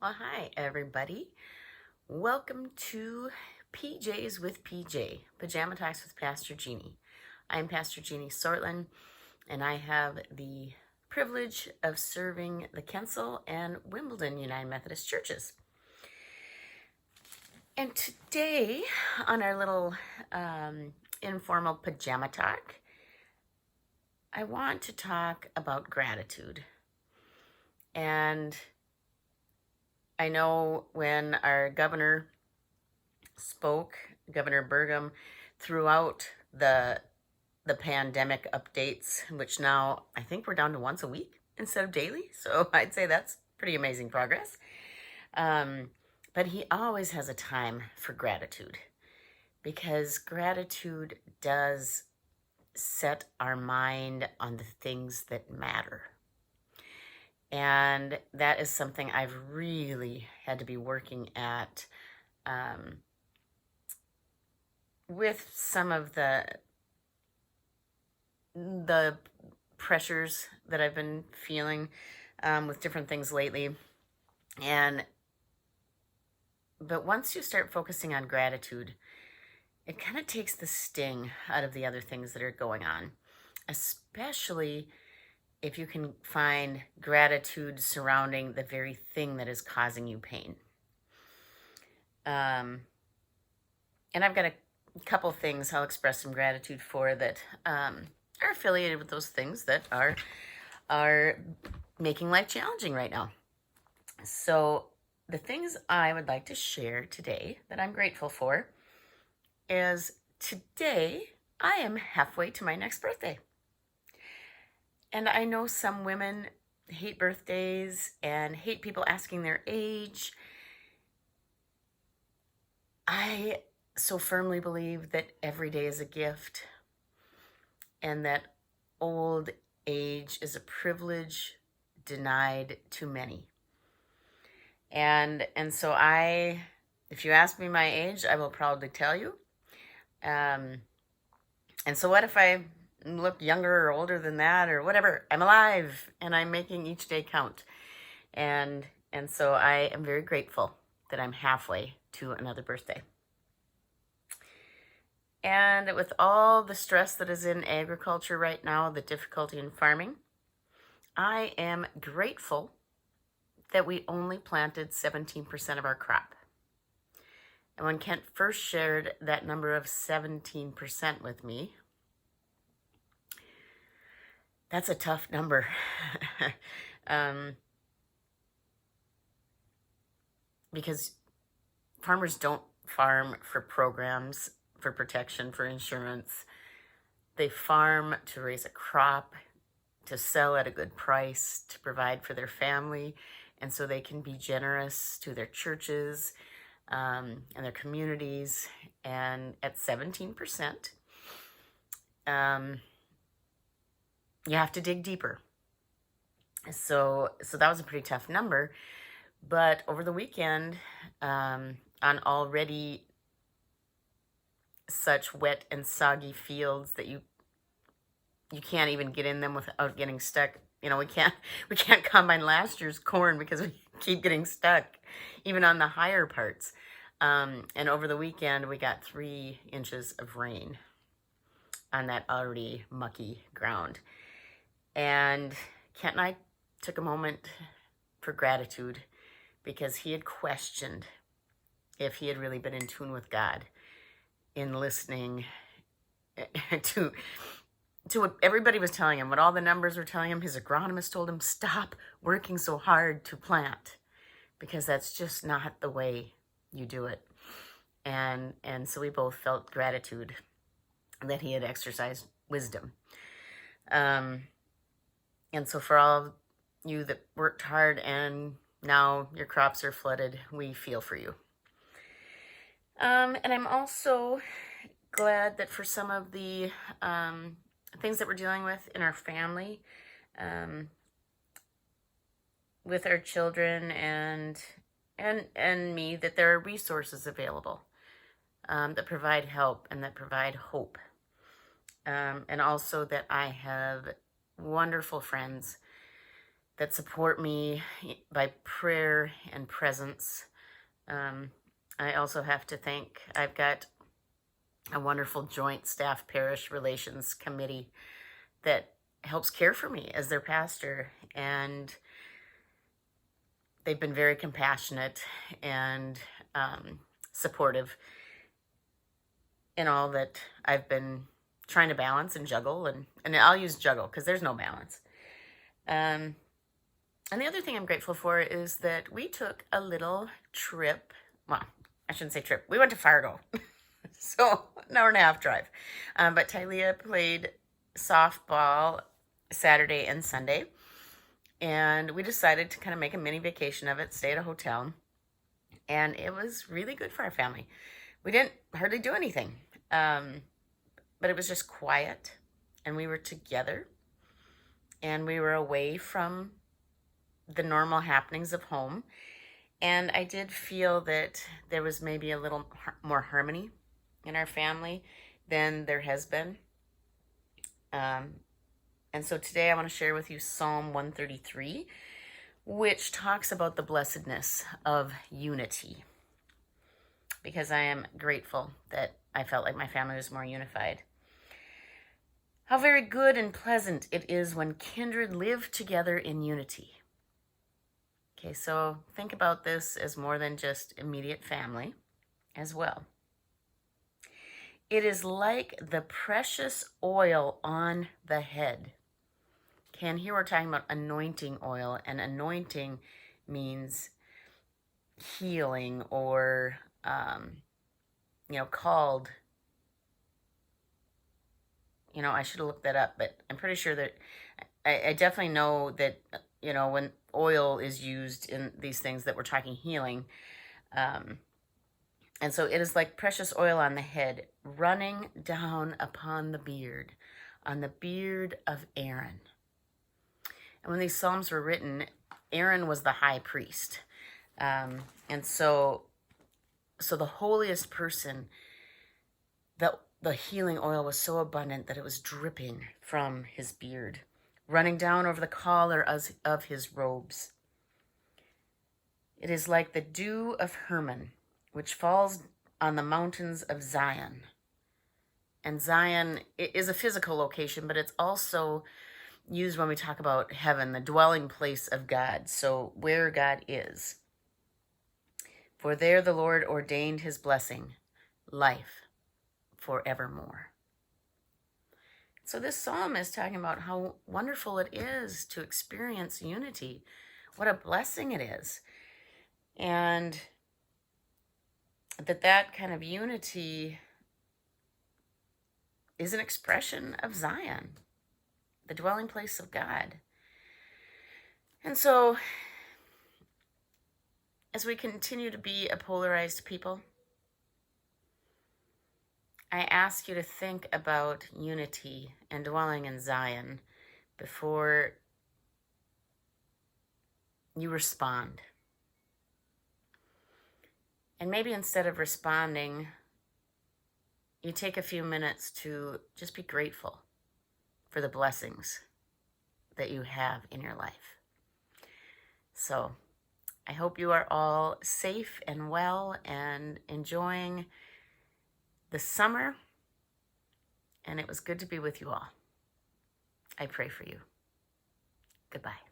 Well, hi, everybody. Welcome to PJs with PJ, Pajama Talks with Pastor Jeannie. I'm Pastor Jeannie Sortland, and I have the privilege of serving the Kensal and Wimbledon United Methodist churches. And today, on our little informal pajama talk, I want to talk about gratitude. And I know when our governor spoke, Governor Burgum, throughout the pandemic updates, which now I think we're down to once a week instead of daily. So I'd say that's pretty amazing progress. But he always has a time for gratitude because gratitude does set our mind on the things that matter. And that is something I've really had to be working at with some of the pressures that I've been feeling with different things lately. But once you start focusing on gratitude, it kind of takes the sting out of the other things that are going on, especially if you can find gratitude surrounding the very thing that is causing you pain. And I've got a couple things I'll express some gratitude for that are affiliated with those things that are making life challenging right now. So the things I would like to share today that I'm grateful for is today I am halfway to my next birthday. And I know some women hate birthdays and hate people asking their age. I so firmly believe that every day is a gift and that old age is a privilege denied to many. And so if you ask me my age, I will proudly tell you. And so what if I look younger or older than that or whatever? I'm alive and I'm making each day count. And so I am very grateful that I'm halfway to another birthday. And with all the stress that is in agriculture right now, the difficulty in farming, I am grateful that we only planted 17% of our crop. And when Kent first shared that number of 17% with me, that's a tough number. Because farmers don't farm for programs, for protection, for insurance. They farm to raise a crop, to sell at a good price, to provide for their family, and so they can be generous to their churches and their communities. And at 17%, you have to dig deeper. So that was a pretty tough number. But over the weekend, on already such wet and soggy fields that you can't even get in them without getting stuck. You know, we can't combine last year's corn because we keep getting stuck, even on the higher parts. And over the weekend, we got 3 inches of rain on that already mucky ground. And Kent and I took a moment for gratitude because he had questioned if he had really been in tune with God in listening to what everybody was telling him, what all the numbers were telling him. His agronomist told him, stop working so hard to plant because that's just not the way you do it. And so we both felt gratitude that he had exercised wisdom. And so for all of you that worked hard and now your crops are flooded, we feel for you. And I'm also glad that for some of the things that we're dealing with in our family, with our children and me, that there are resources available that provide help and that provide hope. And also that I have wonderful friends that support me by prayer and presence. I also have to thank, I've got a wonderful joint staff parish relations committee that helps care for me as their pastor, and they've been very compassionate and supportive in all that I've been trying to balance and juggle, and I'll use juggle because there's no balance. And the other thing I'm grateful for is that we took a little trip. Well, I shouldn't say trip. We went to Fargo. So an hour and a half drive. But Tylea played softball Saturday and Sunday. And we decided to kind of make a mini vacation of it, stay at a hotel. And it was really good for our family. We didn't hardly do anything. But it was just quiet. And we were together. And we were away from the normal happenings of home. And I did feel that there was maybe a little more harmony in our family than there has been. And so today I want to share with you Psalm 133, which talks about the blessedness of unity. Because I am grateful that I felt like my family was more unified. How very good and pleasant it is when kindred live together in unity. Okay, so think about this as more than just immediate family as well. It is like the precious oil on the head. Okay, and here we're talking about anointing oil, and anointing means healing or, called. I should have looked that up, but I'm pretty sure that I definitely know that, when oil is used in these things that we're talking healing. And so it is like precious oil on the head, running down upon the beard, on the beard of Aaron. And when these Psalms were written, Aaron was the high priest. And so the holiest person, the healing oil was so abundant that it was dripping from his beard, running down over the collar of his robes. It is like the dew of Hermon, which falls on the mountains of Zion. And Zion is a physical location, but it's also used when we talk about heaven, the dwelling place of God. So where God is. For there the Lord ordained his blessing, life forevermore. So this psalm is talking about how wonderful it is to experience unity. What a blessing it is. And that kind of unity is an expression of Zion, the dwelling place of God. And so, as we continue to be a polarized people, I ask you to think about unity and dwelling in Zion before you respond. And maybe instead of responding, you take a few minutes to just be grateful for the blessings that you have in your life. So I hope you are all safe and well and enjoying the summer. And it was good to be with you all. I pray for you. Goodbye.